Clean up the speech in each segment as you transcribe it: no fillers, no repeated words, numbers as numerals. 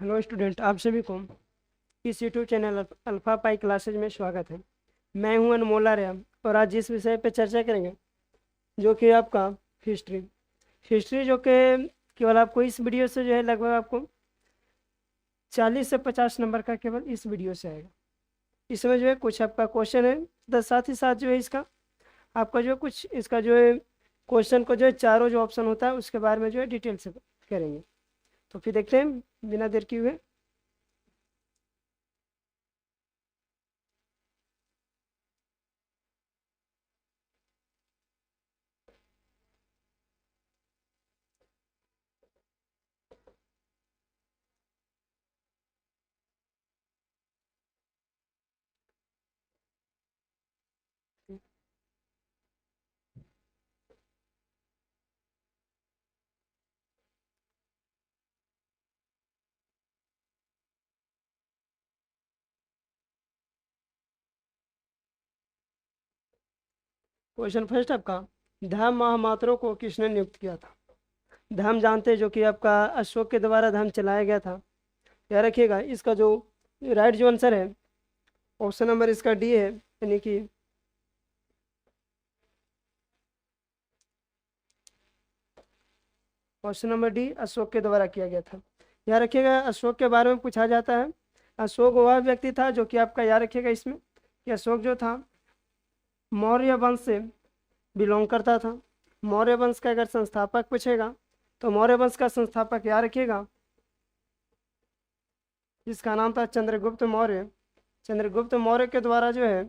Hello student, आप सभी को इस यूट्यूब चैनल अल्फा पाई क्लासेज में स्वागत है। मैं हूं अनमोल आर्य और आज जिस विषय पे चर्चा करेंगे जो कि आपका हिस्ट्री हिस्ट्री जो कि केवल आपको इस वीडियो से जो है लगभग आपको 40 से 50 नंबर का केवल इस वीडियो से आएगा। इसमें जो है कुछ आपका क्वेश्चन है, साथ ही साथ जो है इसका आपका जो कुछ इसका जो है क्वेश्चन को जो है चारों जो ऑप्शन होता है उसके बारे में जो है डिटेल से करेंगे। तो फिर देखते हैं बिना देर किए हुए। क्वेश्चन फर्स्ट आपका, धर्म महामात्रों को किसने नियुक्त किया था? धर्म जानते हैं जो कि आपका अशोक के द्वारा धर्म चलाया गया था। याद रखिएगा इसका जो राइट जो आंसर है ऑप्शन नंबर इसका डी है, यानी कि ऑप्शन नंबर डी अशोक के द्वारा किया गया था। याद रखिएगा अशोक के बारे में पूछा जाता है। अशोक वह व्यक्ति था जो कि आपका याद रखिएगा इसमें कि अशोक जो था मौर्य वंश से बिलोंग करता था। मौर्य वंश का अगर संस्थापक पूछेगा तो मौर्य वंश का संस्थापक याद रखिएगा जिसका नाम था चंद्रगुप्त मौर्य। चंद्रगुप्त मौर्य के द्वारा जो है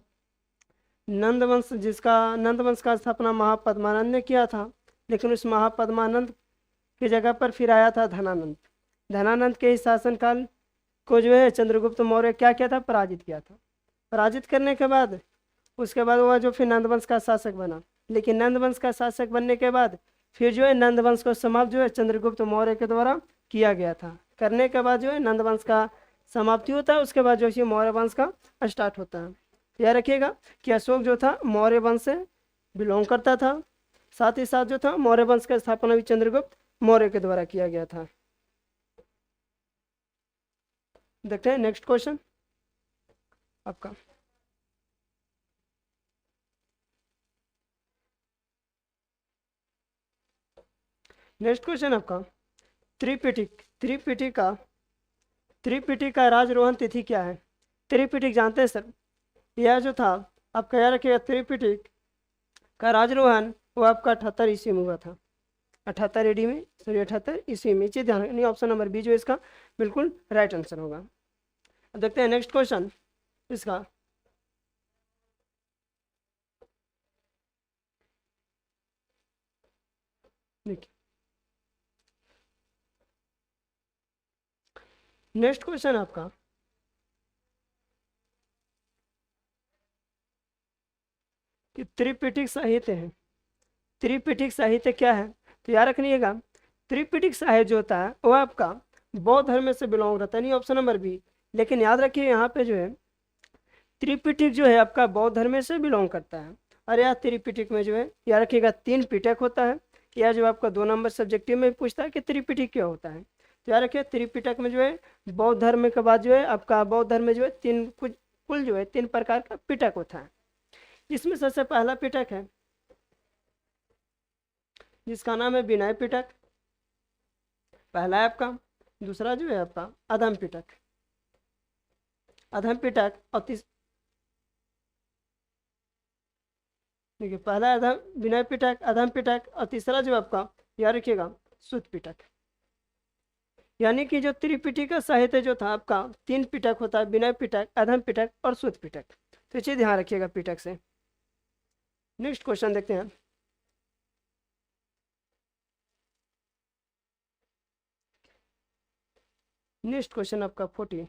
नंद वंश का स्थापना महापद्मानंद ने किया था, लेकिन उस महापद्मानंद की जगह पर फिर आया था धनानंद। धनानंद के इस शासनकाल को जो है चंद्रगुप्त मौर्य क्या किया था, पराजित किया था। पराजित करने के बाद उसके बाद वह जो फिर नंद वंश का शासक बना, लेकिन नंद वंश का शासक बनने के बाद फिर जो है नंद वंश को समाप्त जो है चंद्रगुप्त मौर्य के द्वारा किया गया था। करने के बाद जो है नंद वंश का समाप्ति होता है, उसके बाद जो है मौर्य वंश का स्टार्ट होता है। याद रखिएगा कि अशोक जो था मौर्य वंश से बिलोंग करता था, साथ ही साथ जो था मौर्य वंश का स्थापना भी चंद्रगुप्त मौर्य के द्वारा किया गया था। देखते हैं नेक्स्ट क्वेश्चन आपका। नेक्स्ट क्वेश्चन आपका, त्रिपिटिका राजरोहण तिथि क्या है? त्रिपिटिक जानते हैं सर? यह जो था आपका याद रखिएगा त्रिपिटिक का राजरोहण वो आपका 78 ईस्वी में हुआ था। 78 एडी में, सॉरी 78 ईस्वी में। चीज ध्यान रखनी, ऑप्शन नंबर बी जो इसका बिल्कुल राइट आंसर होगा। अब देखते हैं नेक्स्ट क्वेश्चन इसका। देखिए नेक्स्ट क्वेश्चन आपका, कि त्रिपिटिक साहित्य है। त्रिपिटिक साहित्य क्या है? तो याद रखिएगा त्रिपिटिक साहित्य जो होता है वो आपका बौद्ध धर्म से बिलोंग रहता है, नहीं ऑप्शन नंबर बी। लेकिन याद रखिए यहाँ पे जो है त्रिपिटिक जो है आपका बौद्ध धर्म से बिलोंग करता है। और यह त्रिपिटिक में जो है याद रखिएगा 3 पिटक होता है। यह जो आपका 2 नंबर सब्जेक्टिव में पूछता है कि त्रिपिटिक क्या होता है, तो याद रखिए त्रिपिटक में जो है बौद्ध धर्म के बाद जो है आपका बौद्ध धर्म में जो है कुल जो है 3 प्रकार का पिटक होता है। इसमें सबसे पहला पिटक है जिसका नाम है विनय पिटक, पहला है आपका। दूसरा जो है आपका अधम पिटक, अधम पिटक। और देखिए पहला अधम विनय पिटक, अधम पिटक, और तीसरा जो आपका याद रखिएगा शुद्ध पिटक। यानी कि जो त्रिपिटिक साहित्य जो था आपका 3 पिटक होता है, विनय पिटक, अधम पिटक और शुद्ध पिटक। तो चीज ध्यान रखिएगा पिटक से। नेक्स्ट क्वेश्चन देखते हैं। नेक्स्ट क्वेश्चन आपका 40।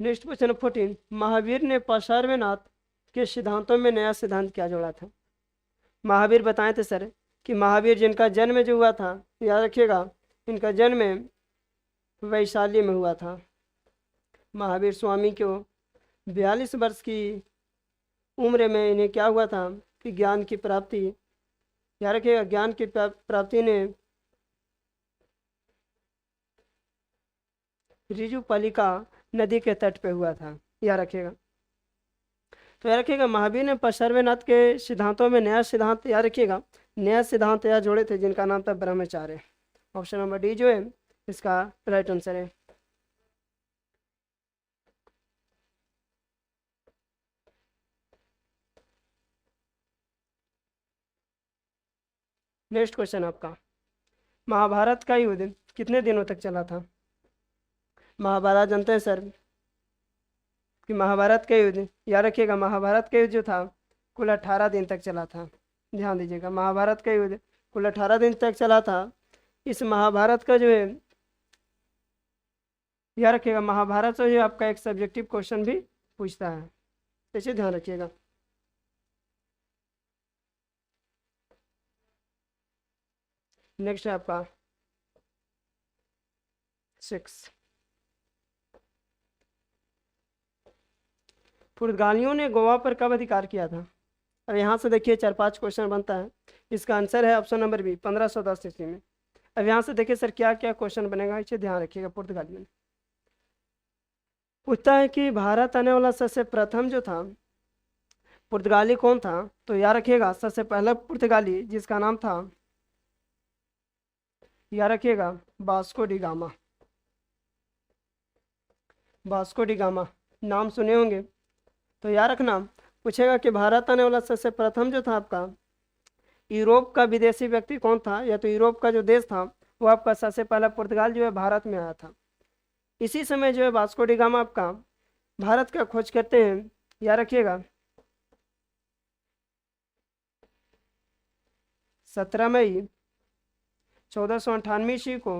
नेक्स्ट क्वेश्चन 14, महावीर ने पार्श्वनाथ के सिद्धांतों में नया सिद्धांत क्या जोड़ा था? महावीर बताए थे सर कि महावीर जिनका जन्म जो हुआ था, याद रखिएगा इनका जन्म वैशाली में हुआ था। महावीर स्वामी को 42 वर्ष की उम्र में इन्हें क्या हुआ था कि ज्ञान की प्राप्ति, याद रखिएगा, ज्ञान की प्राप्ति ने ऋजुपालिका नदी के तट पे हुआ था, याद रखिएगा। तो याद रखिएगा महावीर ने पार्श्वनाथ के सिद्धांतों में नया सिद्धांत, याद रखिएगा, नया सिद्धांत या जोड़े थे जिनका नाम था ब्रह्मचार्य। ऑप्शन नंबर डी जो है इसका राइट आंसर है। नेक्स्ट क्वेश्चन आपका, महाभारत का युद्ध कितने दिनों तक चला था? महाभारत जानते हैं सर कि महाभारत का युद्ध, याद रखिएगा, महाभारत का युद्ध जो था कुल 18 दिन तक चला था। ध्यान दीजिएगा, महाभारत का युद्ध कुल 18 दिन तक चला था। इस महाभारत का जो है, याद रखिएगा, महाभारत से जो आपका एक सब्जेक्टिव क्वेश्चन भी पूछता है, इसे ध्यान रखिएगा। नेक्स्ट है आपका 6, पुर्तगालियों ने गोवा पर कब अधिकार किया था? अब यहाँ से देखिए 4-5 क्वेश्चन बनता है। इसका आंसर है ऑप्शन नंबर बी, 1510 ईस्वी में। अब यहाँ से देखिए सर क्या क्या क्वेश्चन बनेगा, इसे ध्यान रखिएगा। पुर्तगालियों ने पूछता है कि भारत आने वाला सबसे प्रथम जो था पुर्तगाली कौन था? तो याद रखिएगा सबसे पहला पुर्तगाली जिसका नाम था, याद रखिएगा, Vasco D gamma. Vasco D gamma नाम सुने होंगे, तो याद रखना। पूछेगा कि भारत आने वाला सबसे प्रथम जो था आपका यूरोप का विदेशी व्यक्ति कौन था, या तो यूरोप का जो देश था वो आपका सबसे पहला पुर्तगाल जो है भारत में आया था। इसी समय जो है वास्को डी गामा आपका भारत का खोज करते हैं। याद रखिएगा 17 मई 1498 ईस्वी को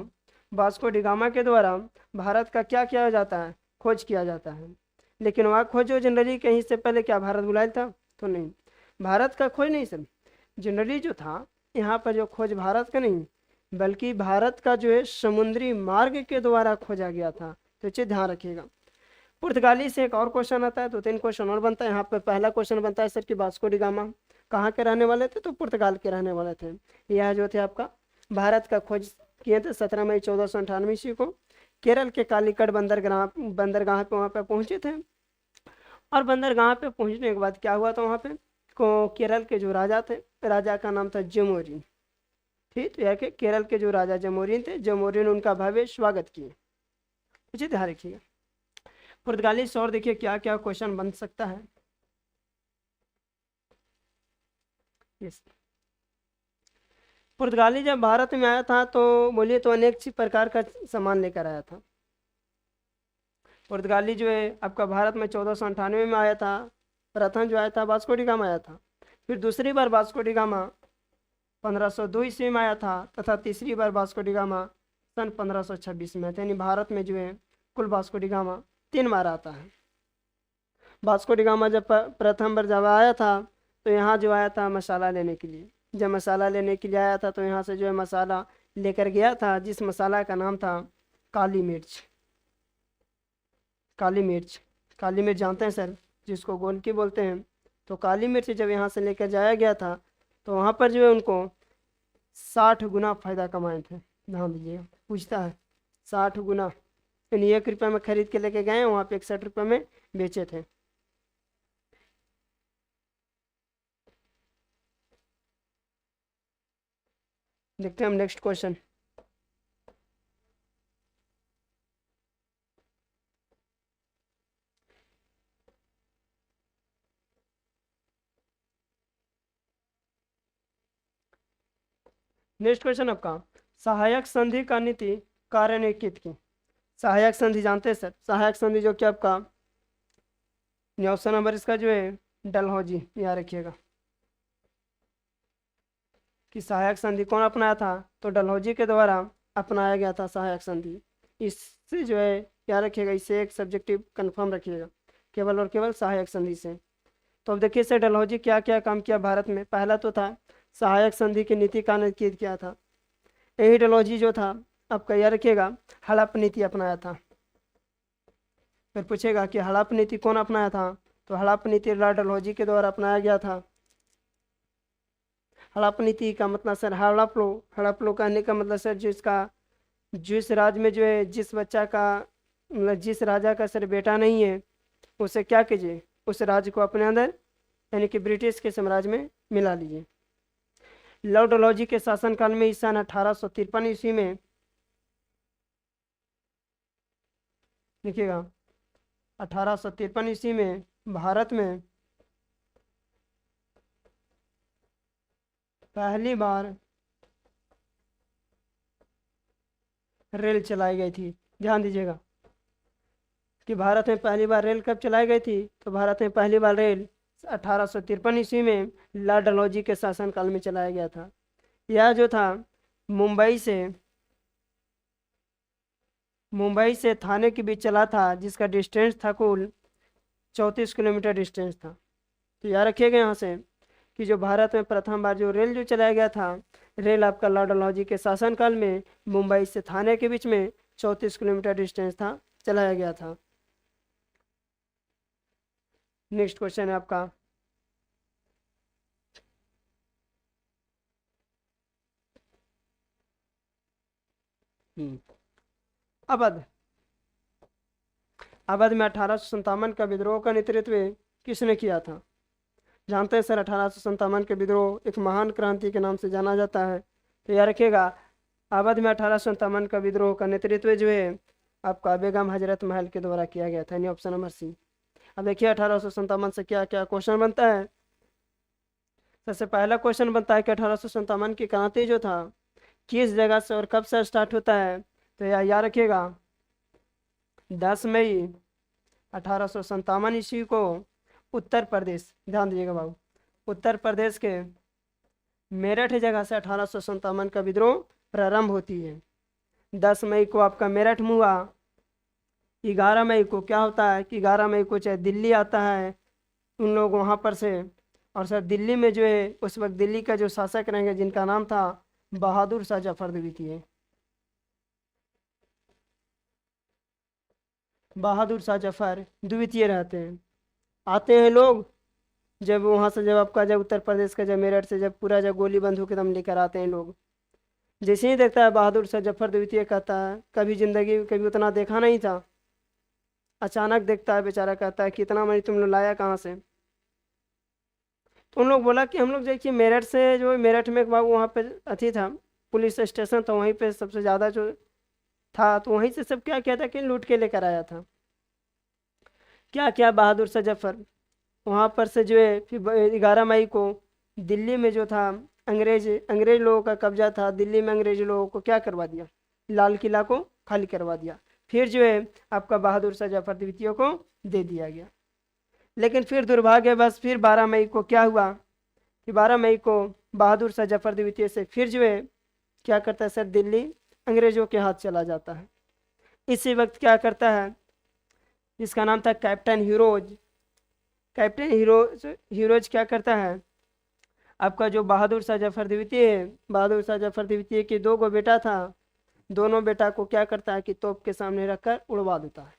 वास्को डी गामा के द्वारा भारत का क्या किया जाता है, खोज किया जाता है। लेकिन वह खोज जो जनरली कहीं से पहले क्या भारत बुलाया था? तो नहीं, भारत का खोज नहीं सर, जनरली जो था यहाँ पर जो खोज भारत का नहीं बल्कि भारत का जो है समुद्री मार्ग के द्वारा खोजा गया था। तो इसे ध्यान रखिएगा। पुर्तगाली से एक और क्वेश्चन आता है, 2-3 क्वेश्चन और बनता है। यहाँ पर पहला क्वेश्चन बनता है सर कि वास्को डी गामा कहाँ के रहने वाले थे? तो पुर्तगाल के रहने वाले थे। यह जो थे आपका भारत का खोज किए थे 17 मई 1498 ईस्वी को। केरल के कालीकट बंदरगाह पे वहाँ पे पहुँचे थे। और बंदरगाह पे पहुँचने के बाद क्या हुआ था, वहाँ पे को केरल के जो राजा थे, राजा का नाम था जमोरिन। ठीक, तो यह कि केरल के जो राजा जमोरिन थे, जमोरिन उनका भव्य स्वागत किए। इसे ध्यान रखिएगा। पुर्तगाली से और देखिए क्या क्या क्वेश्चन बन सकता है। यस, पुर्तगाली जब भारत में आया था तो बोलिए तो अनेक प्रकार का सामान लेकर आया था। पुर्तगाली जो है आपका भारत में 1498 में आया था। प्रथम जो आया था वास्को डी गामा आया था। फिर दूसरी बार वास्को डी गामा 1502 ईस्वी में आया था, तथा तीसरी बार वास्को डी गामा सन 1526 में। यानी भारत में जो है कुल वास्को डी गामा 3 बार आता है। वास्को डी गामा जब प्रथम बार जब आया था तो यहाँ जो आया था मसाला लेने के लिए। जब मसाला लेने के लिए आया था तो यहाँ से जो है मसाला लेकर गया था, जिस मसाला का नाम था काली मिर्च। काली मिर्च, काली मिर्च जानते हैं सर, जिसको गोलकी बोलते हैं। तो काली मिर्च जब यहाँ से लेकर जाया गया था तो वहाँ पर जो है उनको 60 गुना फायदा कमाए थे। ध्यान दीजिएगा, पूछता है 60 गुना, यानी 1 रुपये में खरीद के लेके गए, वहाँ पे 61 रुपये में बेचे थे। देखते हैं हम नेक्स्ट क्वेश्चन। नेक्स्ट क्वेश्चन आपका, सहायक संधि का नीति कार्यान्वित की। सहायक संधि जानते हैं सर, सहायक संधि जो कि आपका ऑप्शन नंबर इसका जो है डलहौजी, याद रखिएगा कि सहायक संधि कौन अपनाया था? तो डलहौजी के द्वारा अपनाया गया था सहायक संधि। इससे जो है याद रखिएगा, इससे एक सब्जेक्टिव कंफर्म रखिएगा, केवल और केवल सहायक संधि से। तो अब देखिए सर डलहौजी क्या क्या काम किया भारत में। पहला तो था सहायक संधि की नीति का कार्यान्वित किया था। यही डलहौजी जो था आपका याद रखिएगा हड़प नीति अपनाया था। फिर पूछेगा कि हड़प नीति कौन अपनाया था, तो हड़प नीति लॉर्ड डलहौजी के द्वारा अपनाया गया था। हड़प नीति का मतलब सर हड़प लो कहने का मतलब सर जिस राज्य में जो है जिस बच्चा का मतलब जिस राजा का सर बेटा नहीं है उसे क्या कीजिए, उस राज्य को अपने अंदर यानी कि ब्रिटिश के साम्राज्य में मिला लीजिए। लॉर्ड डलहौजी के शासनकाल में सन 1853 ईस्वी में देखिएगा 1853 ईस्वी में भारत में पहली बार रेल चलाई गई थी। ध्यान दीजिएगा कि भारत में पहली बार रेल कब चलाई गई थी, तो भारत में पहली बार रेल 1853 ईस्वी में लॉर्ड डलहौजी के शासनकाल में चलाया गया था। यह जो था मुंबई से थाने के बीच चला था, जिसका डिस्टेंस था कुल 34 किलोमीटर डिस्टेंस था। तो याद रखिएगा यहाँ से कि जो भारत में प्रथम बार जो रेल जो चलाया गया था, रेल आपका लॉर्ड डलहौजी के शासनकाल में मुंबई से थाने के बीच में 34 किलोमीटर डिस्टेंस था, चलाया गया था। नेक्स्ट क्वेश्चन है आपका अवध में 1857 का विद्रोह का नेतृत्व किसने किया था? जानते हैं सर 1857 के विद्रोह एक महान क्रांति के नाम से जाना जाता है। तो याद रखिएगा अवध में 1857 का विद्रोह का नेतृत्व जो है आपका बेगम हजरत महल के द्वारा किया गया था, यानी ऑप्शन नंबर सी। अब देखिए 1857 से क्या क्या क्वेश्चन बनता है। सबसे पहला क्वेश्चन बनता है कि 1857 की क्रांति जो था किस जगह से और कब से स्टार्ट होता है, तो याद रखिएगा 10 मई 1857 ईस्वी को उत्तर प्रदेश, ध्यान दीजिएगा बाबू, उत्तर प्रदेश के मेरठ जगह से 1857 का विद्रोह प्रारंभ होती है। 10 मई को आपका मेरठ में हुआ। 11 मई को क्या होता है कि 11 मई को चाहे दिल्ली आता है उन लोग वहाँ पर से, और सर दिल्ली में जो है उस वक्त दिल्ली का जो शासक रहेंगे जिनका नाम था बहादुर शाह जफर द्वितीय। बहादुर शाह जफर द्वितीय रहते हैं। आते हैं लोग जब वहाँ से जब आपका जब उत्तर प्रदेश का जब मेरठ से जब पूरा जब गोली बंदूक एकदम लेकर आते हैं लोग, जैसे ही देखता है बहादुर शाह जफर द्वितीय, कहता है कभी जिंदगी कभी उतना देखा नहीं था, अचानक देखता है बेचारा, कहता है कि इतना मनी तुम लोग लाया कहाँ से? तो उन लोग बोला कि हम लोग देखिए मेरठ से, जो मेरठ में एक बाबू वहाँ पे अथी था पुलिस स्टेशन, तो वहीं पे सबसे ज़्यादा जो था तो वहीं से सब क्या किया था कि लूट के लेकर आया था। क्या क्या बहादुर शाह जफर वहाँ पर से जो है फिर 11 मई को दिल्ली में जो था अंग्रेज लोगों का कब्जा था, दिल्ली में अंग्रेज लोगों को क्या करवा दिया, लाल किला को खाली करवा दिया। फिर जो है आपका बहादुर शाह जफर द्वितीय को दे दिया गया। लेकिन फिर दुर्भाग्यवश फिर 12 मई को क्या हुआ कि 12 मई को बहादुर शाह जफर द्वितीय से फिर जो है क्या करता है सर, दिल्ली अंग्रेजों के हाथ चला जाता है। इसी वक्त क्या करता है, जिसका नाम था कैप्टन हीरोज, कैप्टन हीरोज क्या करता है, आपका जो बहादुर शाह जफर द्वितीय है, बहादुर शाह जफर द्वितीय के 2 गो बेटा था, दोनों बेटा को क्या करता है कि तोप के सामने रखकर उड़वा देता है।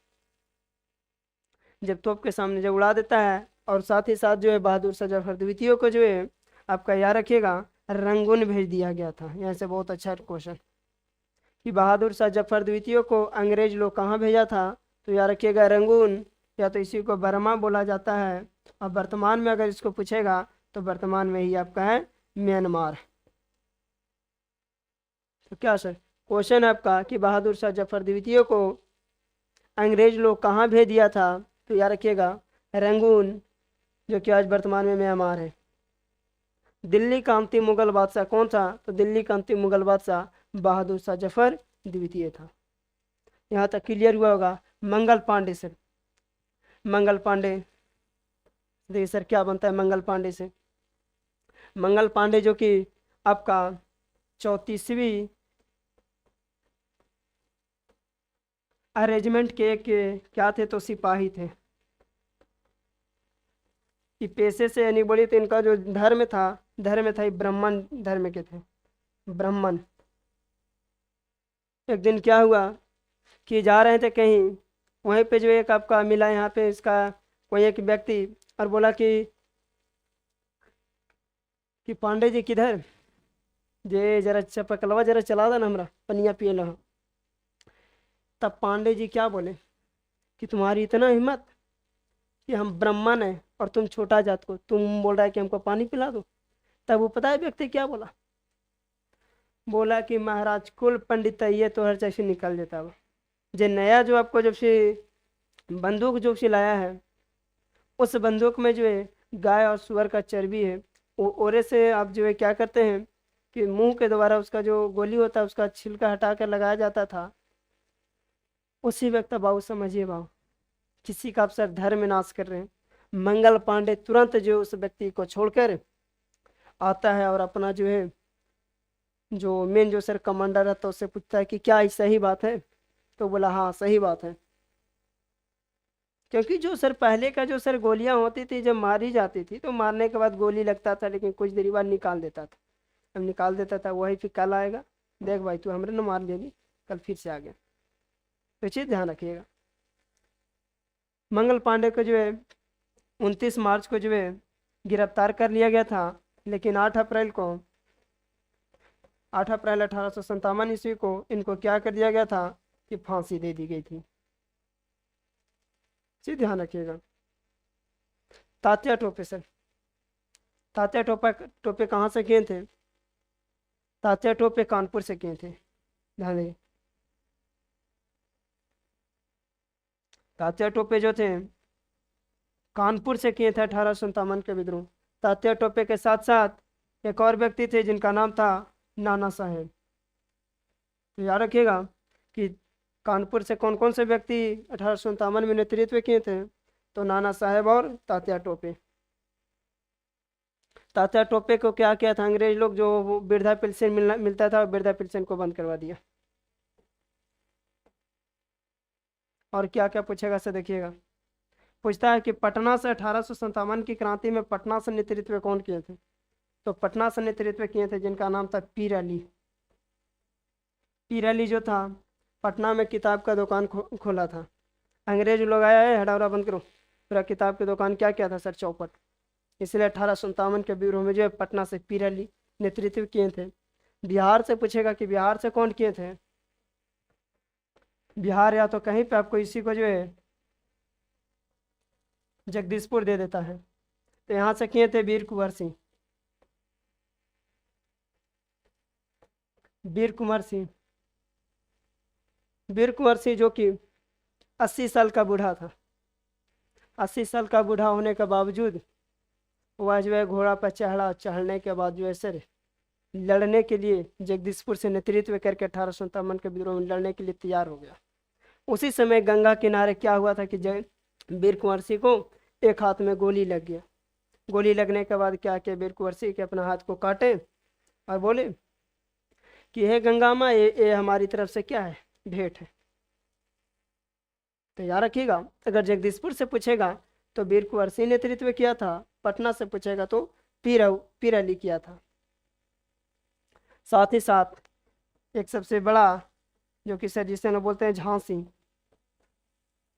जब तोप के सामने जब उड़ा देता है, और साथ ही साथ जो है बहादुर शाह जफर द्वितीय को जो है आपका याद रखिएगा रंगून भेज दिया गया था। यहाँ से बहुत अच्छा क्वेश्चन कि बहादुर शाह जफर द्वितीय को अंग्रेज लोग कहाँ भेजा था, तो याद रखिएगा रंगून, या तो इसी को बर्मा बोला जाता है, और वर्तमान में अगर इसको पूछेगा तो वर्तमान में ही आपका है म्यांमार। तो क्या सर क्वेश्चन है आपका कि बहादुर शाह जफर द्वितीय को अंग्रेज लोग कहाँ भेज दिया था, तो याद रखिएगा रंगून, जो कि आज वर्तमान में म्यांमार है। दिल्ली का अंतिम मुगल बादशाह कौन था, तो दिल्ली का अंतिम मुगल बादशाह बहादुर शाह जफर द्वितीय था। यहाँ तक क्लियर हुआ होगा। मंगल पांडे सर, मंगल पांडे देखिए सर क्या बनता है मंगल पांडे से। मंगल पांडे जो कि आपका 34वीं रेजिमेंट के एक क्या थे, तो सिपाही थे। कि पेशे से यानी बोली तो इनका जो धर्म था ये ब्राह्मण धर्म के थे, ब्राह्मण। एक दिन क्या हुआ कि जा रहे थे कहीं, वहीं पे जो एक आपका मिला यहाँ पे इसका कोई एक व्यक्ति, और बोला कि पांडे जी किधर, जे जरा चपकलवा जरा चला दो ना, हमरा पनिया पिए लो। तब पांडे जी क्या बोले कि तुम्हारी इतना हिम्मत कि हम ब्राह्मण हैं और तुम छोटा जात को, तुम बोल रहा है कि हमको पानी पिला दो। तब वो पता है व्यक्ति क्या बोला, बोला कि महाराज कुल पंडित है, ये तो हर जैसे निकल जाता वो, जे नया जो आपको जब से बंदूक जो से लाया है, उस बंदूक में जो है गाय और सुअर का चर्बी है। वो ओरे से आप जो है क्या करते हैं कि मुंह के द्वारा उसका जो गोली होता है उसका छिलका हटा कर लगाया जाता था। उसी वक्त बाबू समझिए बाबू, किसी का आप सर धर्म नाश कर रहे हैं। मंगल पांडे तुरंत जो उस व्यक्ति को छोड़कर आता है और अपना जो है जो मेन जो सर कमांडर रहता है उससे पूछता है कि क्या ये सही बात है। तो बोला हाँ सही बात है, क्योंकि जो सर पहले का जो सर गोलियां होती थी जब मारी जाती थी तो मारने के बाद गोली लगता था, लेकिन कुछ देर बाद निकाल देता था। अब निकाल देता था वही फिर कल आएगा, देख भाई तू हमरे न मार लेगी, कल फिर से आ गया। तो चीज़ ध्यान रखिएगा। मंगल पांडे को जो है 29 मार्च को जो है गिरफ्तार कर लिया गया था, लेकिन 8 अप्रैल 1857 ईस्वी को इनको क्या कर दिया गया था कि फांसी दे दी गई थी। जी ध्यान रखिएगा। तात्या टोपे सर, तात्या टोपा टोपे कहाँ से किए थे, तात्या टोपे कानपुर से किए थे। ध्यान दें, तात्या टोपे जो थे कानपुर से किए थे 1857 के विद्रोह। तात्या टोपे के साथ साथ एक और व्यक्ति थे जिनका नाम था नाना साहेब। तो याद रखिएगा कि कानपुर से कौन कौन से व्यक्ति 1857 में नेतृत्व किए थे, तो नाना साहेब और तात्या टोपे। तात्या टोपे को क्या किया था अंग्रेज लोग, जो वो वृद्धा पेंशन मिलता था, वृद्धा पेंशन को बंद करवा दिया। और क्या क्या पूछेगा से देखिएगा, पूछता है कि पटना से 1857 की क्रांति में पटना से नेतृत्व कौन किए थे। तो पटना से नेतृत्व किए थे जिनका नाम था पीर अली। पीर अली जो था पटना में किताब का दुकान खोला था। अंग्रेज लोग आया है हड़ावड़ा बंद करो, पूरा किताब की दुकान क्या किया था सर, चौपट। इसलिए 1857 के विद्रोह में जो है पटना से पीर अली नेतृत्व किए थे। बिहार से पूछेगा कि बिहार से कौन किए थे। बिहार या तो कहीं पे आपको इसी को जो है जगदीशपुर दे देता है, तो यहाँ से किए थे वीर कुंवर सिंह। वीर कुंवर सिंह, वीर कुंवर सिंह जो कि 80 साल का बूढ़ा था। 80 साल का बूढ़ा होने के बावजूद वह जो है घोड़ा पर चढ़ने के बाद जो है सर लड़ने के लिए जगदीशपुर से नेतृत्व करके 1857 के विद्रोह में लड़ने के लिए तैयार हो गया। उसी समय गंगा किनारे क्या हुआ था कि जय वीर कुंवर सिंह को एक हाथ में गोली लग गया। गोली लगने के बाद क्या किया, वीर कुंवर सिंह के अपना हाथ को काटे और बोले कि हे गंगा माँ, ये हमारी तरफ से क्या है, भेंट है। तो याद रखिएगा, अगर जगदीशपुर से पूछेगा तो वीर कुंवर सिंह नेतृत्व किया था, पटना से पूछेगा तो पीर अली किया था। साथ ही साथ एक सबसे बड़ा जो कि सर जिसे हम बोलते हैं झांसी,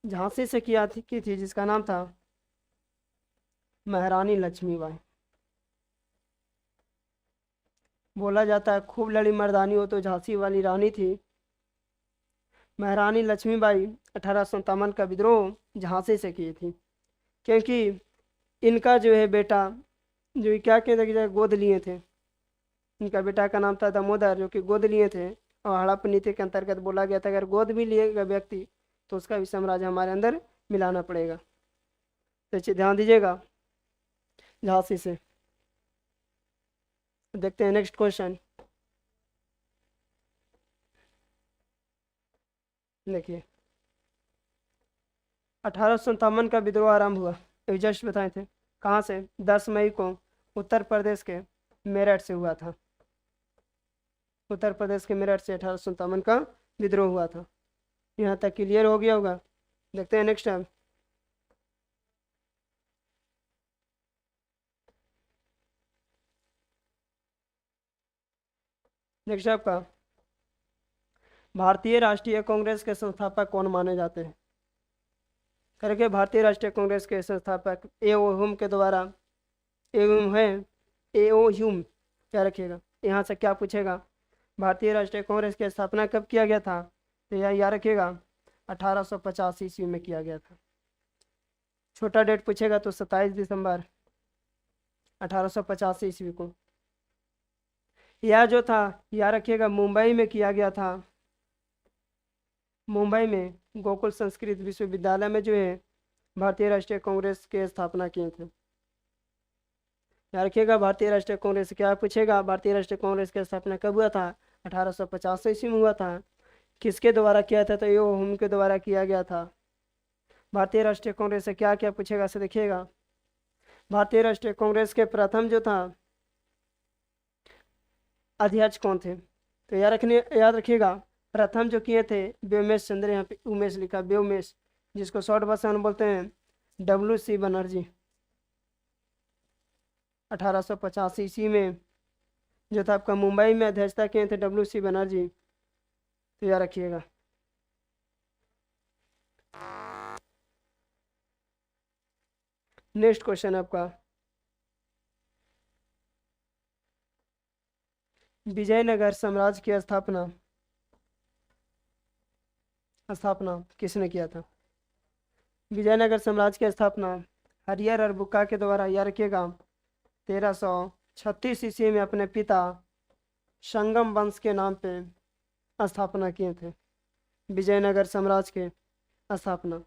झांसी से किया थी की थी जिसका नाम था महारानी लक्ष्मीबाई। बोला जाता है खूब लड़ी मर्दानी हो तो झांसी वाली रानी थी। महारानी लक्ष्मीबाई 1857 का विद्रोह झांसी से की थी, क्योंकि इनका जो है बेटा जो कि क्या कहते हैं गोद लिए थे। इनका बेटा का नाम था दामोदर, जो कि गोद लिए थे। और हड़प्प नीति के अंतर्गत बोला गया था अगर गोद भी लिएगा व्यक्ति तो उसका भी साम्राज्य हमारे अंदर मिलाना पड़ेगा। तो ध्यान दीजिएगा। झांसी से देखते हैं नेक्स्ट क्वेश्चन। देखिए 1857 का विद्रोह आरंभ हुआ, अभी जस्ट बताए थे। कहाँ से, 10 मई को उत्तर प्रदेश के मेरठ से हुआ था। उत्तर प्रदेश के मेरठ से 1857 का विद्रोह हुआ था। यहाँ तक क्लियर हो गया होगा। देखते हैं नेक्स्ट टाइम। नेक्स्ट आपका भारतीय राष्ट्रीय कांग्रेस के संस्थापक कौन माने जाते हैं? करके भारतीय राष्ट्रीय कांग्रेस के संस्थापक एओ ह्यूम के द्वारा, एओ है, एओ ह्यूम, क्या रखिएगा यहाँ से क्या पूछेगा, भारतीय राष्ट्रीय कांग्रेस की स्थापना कब किया गया था? तो यह याद रखिएगा 1850 ईस्वी में किया गया था। छोटा डेट पूछेगा तो 27 दिसंबर 1850 ईस्वी को। यह जो था याद रखिएगा मुंबई में किया गया था। मुंबई में गोकुल संस्कृत विश्वविद्यालय में जो है भारतीय राष्ट्रीय कांग्रेस के स्थापना किए थे। याद रखिएगा भारतीय राष्ट्रीय कांग्रेस क्या पूछेगा, भारतीय राष्ट्रीय कांग्रेस की स्थापना कब हुआ था? 1850 ईस्वी में हुआ था। किसके द्वारा किया था? तो यो हुम के द्वारा किया गया था। भारतीय राष्ट्रीय कांग्रेस से क्या क्या पूछेगा से देखिएगा। भारतीय राष्ट्रीय कांग्रेस के प्रथम जो था अध्यक्ष कौन थे? तो याद रखिएगा प्रथम जो किए थे व्योमेश चंद्र, यहाँ पे उमेश लिखा, व्योमेश, जिसको शॉर्ट भाषा में बोलते हैं WC बनर्जी। 1885 ईस्वी में जो था आपका मुंबई में अध्यक्षता किए थे WC बनर्जी। तो याद रखिएगा। नेक्स्ट क्वेश्चन आपका, विजयनगर साम्राज्य की स्थापना किसने किया था? विजयनगर साम्राज्य की स्थापना हरिहर और बुक्का के द्वारा। याद रखिएगा 1336 ईस्वी में अपने पिता संगम वंश के नाम पे स्थापना किए थे विजयनगर साम्राज्य के स्थापना।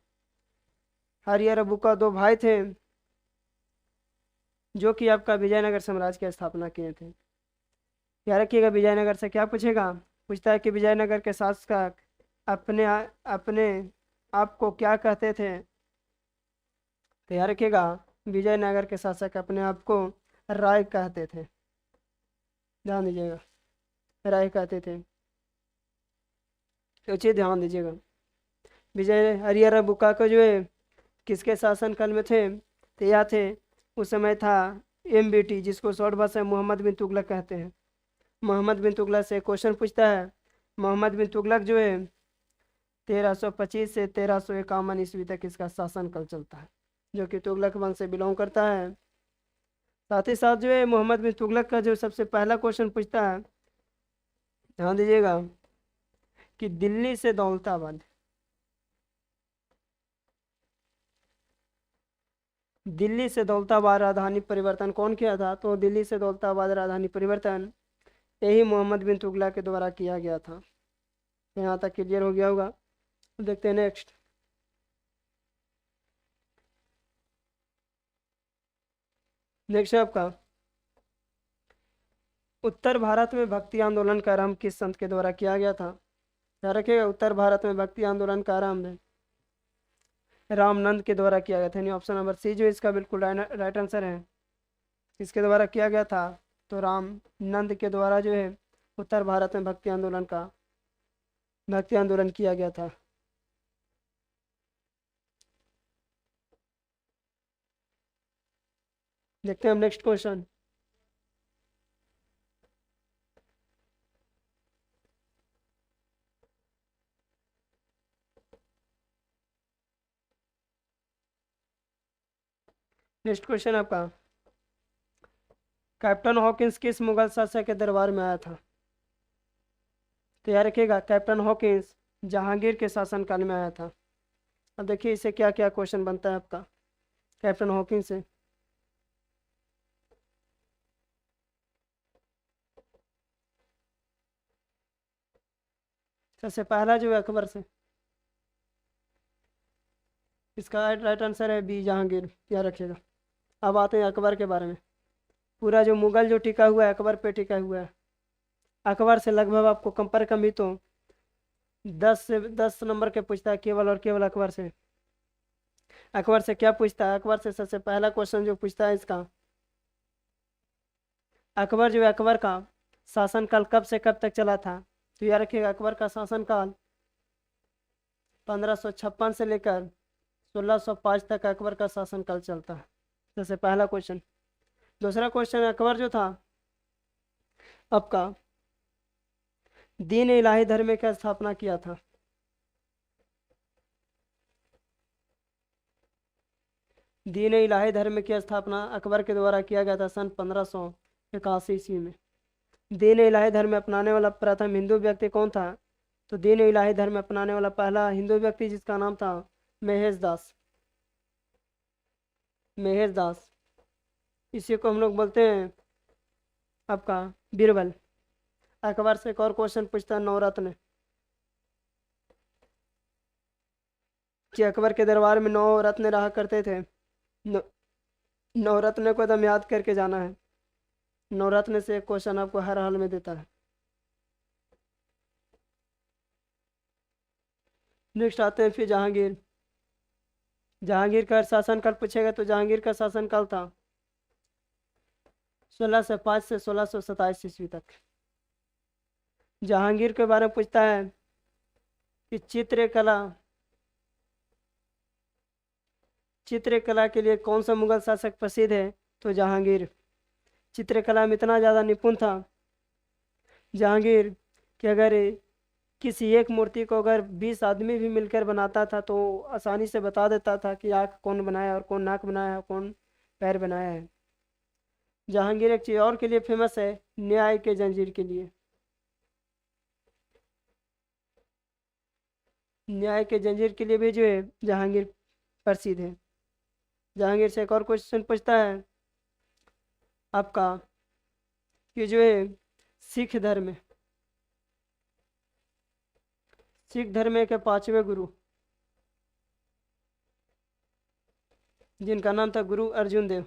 हरिहर और बुक्का दो भाई थे जो कि आपका विजयनगर साम्राज्य की स्थापना किए थे। याद रखिएगा विजयनगर से क्या पूछेगा, पूछता है कि विजयनगर के शासक अपने आप को क्या कहते थे? तो याद रखिएगा विजयनगर के शासक अपने आप को राय कहते थे। ध्यान दीजिएगा, राय कहते थे, तो अच्छे ध्यान दीजिएगा। विजय हरिहर बुक्का को जो है किसके शासन काल में थे? तो यह थे उस समय था MBT, जिसको शॉर्ट भाषा में मोहम्मद बिन तुगलक कहते हैं। मोहम्मद बिन तुगलक से क्वेश्चन पूछता है। मोहम्मद बिन तुगलक जो है 1325 से 1351 ईस्वी तक इसका शासनकाल चलता है, जो कि तुगलक वंश से बिलोंग करता है। साथ ही साथ जो है मोहम्मद बिन तुगलक का जो सबसे पहला क्वेश्चन पूछता है, ध्यान दीजिएगा, कि दिल्ली से दौलताबाद, राजधानी परिवर्तन कौन किया था? तो दिल्ली से दौलताबाद राजधानी परिवर्तन यही मोहम्मद बिन तुगलक के द्वारा किया गया था। यहाँ तक क्लियर हो गया होगा। देखते हैं नेक्स्ट। नेक्स्ट है आपका, उत्तर भारत में भक्ति आंदोलन का आरंभ किस संत के द्वारा किया गया था? याद रखिएगा उत्तर भारत में भक्ति आंदोलन का आरंभ रामनंद के द्वारा किया गया था। यानी ऑप्शन नंबर सी जो इसका बिल्कुल राइट आंसर है। किसके द्वारा किया गया था? तो रामनंद के द्वारा जो है उत्तर भारत में भक्ति आंदोलन किया गया था। देखते हैं हम नेक्स्ट क्वेश्चन। नेक्स्ट क्वेश्चन आपका, कैप्टन हॉकिंस किस मुगल शासक के दरबार में आया था? तो याद रखिएगा कैप्टन हॉकिंस जहांगीर के शासनकाल में आया था। अब देखिए इससे क्या क्या क्वेश्चन बनता है आपका कैप्टन हॉकिंस से। सबसे पहला जो है अकबर से, इसका राइट आंसर है बी जहांगीर। याद रखिएगा। अब आते हैं अकबर के बारे में। पूरा जो मुगल जो टिका हुआ है अकबर पे टिका हुआ है। अकबर से लगभग आपको कंपेयर कम भी तो 10 नंबर के पूछता है केवल और केवल अकबर से। अकबर से क्या पूछता है? अकबर से सबसे पहला क्वेश्चन जो पूछता है इसका, अकबर जो है अकबर का शासनकाल कब से कब तक चला था? तो याद रखिएगा अकबर का शासनकाल 1556 से लेकर 1605 तक अकबर का शासनकाल चलता है। सबसे पहला क्वेश्चन। दूसरा क्वेश्चन, अकबर जो था आपका दीन इलाही धर्म की स्थापना किया था? दीन इलाही धर्म की स्थापना अकबर के द्वारा किया गया था सन 1581 ईस्वी में। दीन इलाही धर्म अपनाने वाला प्रथम हिंदू व्यक्ति कौन था? तो दीन इलाही धर्म अपनाने वाला पहला हिंदू व्यक्ति जिसका नाम था महेश दास। महेश दास, इसी को हम लोग बोलते हैं आपका बीरबल। अकबर से एक और क्वेश्चन पूछता है नवरत्न, कि अकबर के दरबार में 9 रत्न रहा करते थे। न, 9 रत्न को एकदम याद करके जाना है। 9 रत्न से एक क्वेश्चन आपको हर हाल में देता है। नेक्स्ट आते हैं फिर जहांगीर। जहांगीर का शासनकाल पूछेगा तो जहांगीर का शासनकाल था 1605 से 1627 ईस्वी तक। जहांगीर के बारे में पूछता है कि चित्रकला के लिए कौन सा मुगल शासक प्रसिद्ध है? तो जहांगीर। चित्रकला में इतना ज़्यादा निपुण था जहांगीर कि अगर किसी एक मूर्ति को अगर 20 आदमी भी मिलकर बनाता था तो आसानी से बता देता था कि आँख कौन बनाया और कौन नाक बनाया और कौन पैर बनाया है। जहांगीर एक चीज़ और के लिए फेमस है, न्याय के जंजीर के लिए। न्याय के जंजीर के लिए भी जो है जहांगीर प्रसिद्ध है। जहांगीर से एक और क्वेश्चन पूछता है आपका कि जो है सिख धर्म के 5वें गुरु जिनका नाम था गुरु अर्जुन देव।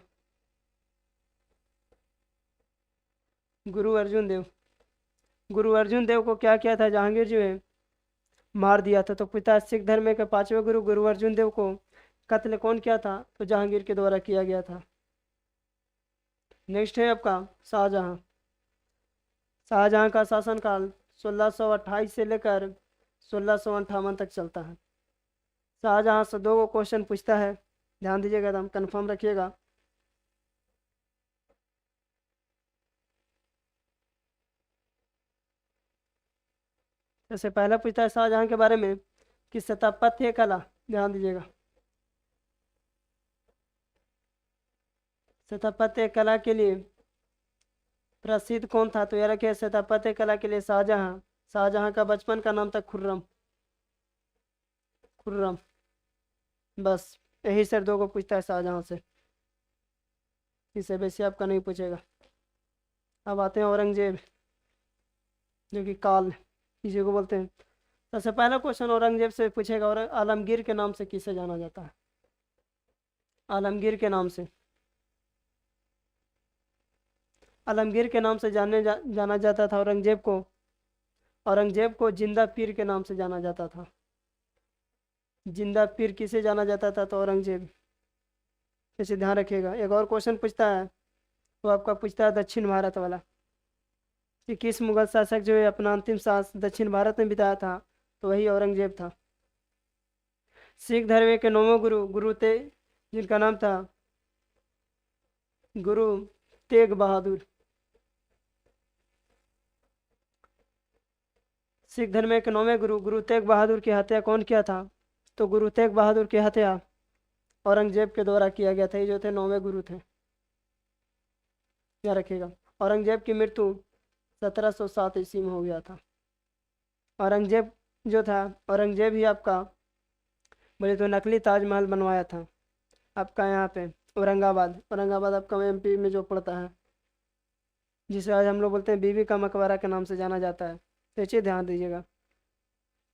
गुरु अर्जुन देव, गुरु अर्जुन देव को क्या किया था जहांगीर जो है मार दिया था। तो पिता सिख धर्म के 5वें गुरु गुरु अर्जुन देव को कत्ल कौन किया था? तो जहांगीर के द्वारा किया गया था। नेक्स्ट है आपका शाहजहां। शाहजहां का शासनकाल 1628 से लेकर 1658 तक चलता है। शाहजहां से 2 क्वेश्चन पूछता है, ध्यान दीजिएगा, एकदम कंफर्म रखिएगा। जैसे पहला पूछता है शाहजहां के बारे में कि स्थापत्य कला, ध्यान दीजिएगा, स्थापत्य कला के लिए प्रसिद्ध कौन था? तो यह रखिए स्थापत्य कला के लिए शाहजहां। शाहजहां का बचपन का नाम था खुर्रम। खुर्रम, बस यही सर 2 को पूछता है शाहजहां से, इससे वैसे आपका नहीं पूछेगा। अब आते हैं औरंगजेब, जो कि काल इसी को बोलते हैं। सबसे पहला क्वेश्चन औरंगजेब से पूछेगा, और आलमगीर के नाम से किसे जाना जाता है? आलमगीर के नाम से, आलमगीर के नाम से जाना जाता था औरंगजेब को। औरंगजेब को जिंदा पीर के नाम से जाना जाता था। जिंदा पीर किसे जाना जाता था? तो औरंगजेब। इसे ध्यान रखिएगा। एक और क्वेश्चन पूछता है, वो आपका पूछता है दक्षिण भारत वाला, कि किस मुगल शासक जो है अपना अंतिम सांस दक्षिण भारत में बिताया था? तो वही औरंगजेब था। सिख धर्म के 9वें गुरु जिनका नाम था गुरु तेग बहादुर। सिख धर्म के 9वें गुरु गुरु तेग बहादुर की हत्या कौन किया था? तो गुरु तेग बहादुर की हत्या औरंगजेब के द्वारा किया गया था। ये जो थे 9वें गुरु थे, याद रखिएगा। औरंगजेब की मृत्यु 1707 ईस्वी में हो गया था। औरंगजेब जो था, औरंगजेब ही आपका बोले तो नकली ताजमहल बनवाया था आपका यहाँ पे औरंगाबाद। औरंगाबाद आपका एमपी में जो पड़ता है, जिसे आज हम लोग बोलते हैं बीबी का मकबरा के नाम से जाना जाता है। तो ये चीज़ ध्यान दीजिएगा।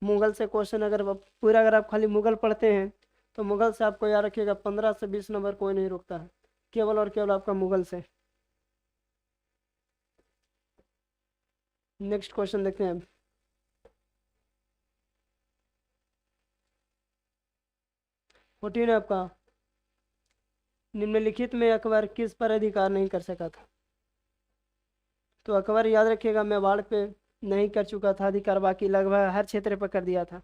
मुगल से क्वेश्चन अगर आप खाली मुगल पढ़ते हैं तो मुगल से आपको याद रखिएगा 15 से 20 नंबर कोई नहीं रुकता है, केवल और केवल आपका मुगल से। नेक्स्ट क्वेश्चन देखते हैं। 14 है आपका, निम्नलिखित में अकबर किस पर अधिकार नहीं कर सका था? तो अकबर याद रखिएगा मेवाड़ पे नहीं कर चुका था अधिकार, बाकी लगभग हर क्षेत्र पर कर दिया था।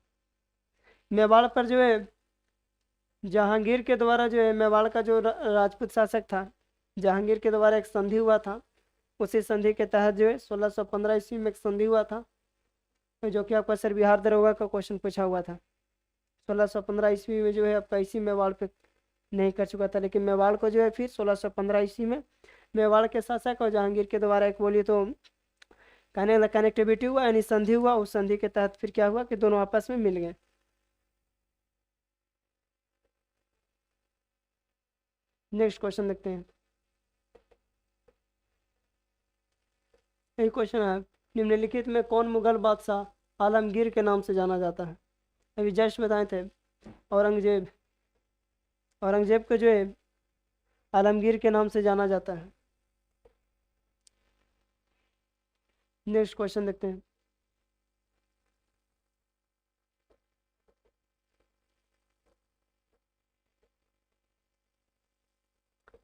मेवाड़ पर जो है जहांगीर के द्वारा जो है मेवाड़ का जो राजपूत शासक था, जहांगीर के द्वारा एक संधि हुआ था। उसी संधि के तहत जो है 1615 ईस्वी में एक संधि हुआ था। जो कि आपका सर बिहार दरोगा का क्वेश्चन पूछा हुआ था। 1615 ईस्वी में जो है आपका इसी मेवाड़ पे नहीं कर चुका था, लेकिन मेवाड़ को जो है फिर 1615 ईस्वी में मेवाड़ के शासक और जहांगीर के द्वारा एक बोलिए तो कहने कनेक्टिविटी हुआ, यानी संधि हुआ। उस संधि के तहत फिर क्या हुआ कि दोनों आपस में मिल गए। नेक्स्ट क्वेश्चन देखते हैं। यही क्वेश्चन है, निम्नलिखित में कौन मुगल बादशाह आलमगीर के नाम से जाना जाता है? अभी जस्ट बताए थे, औरंगजेब। औरंगजेब को जो है आलमगीर के नाम से जाना जाता है। नेक्स्ट क्वेश्चन देखते हैं।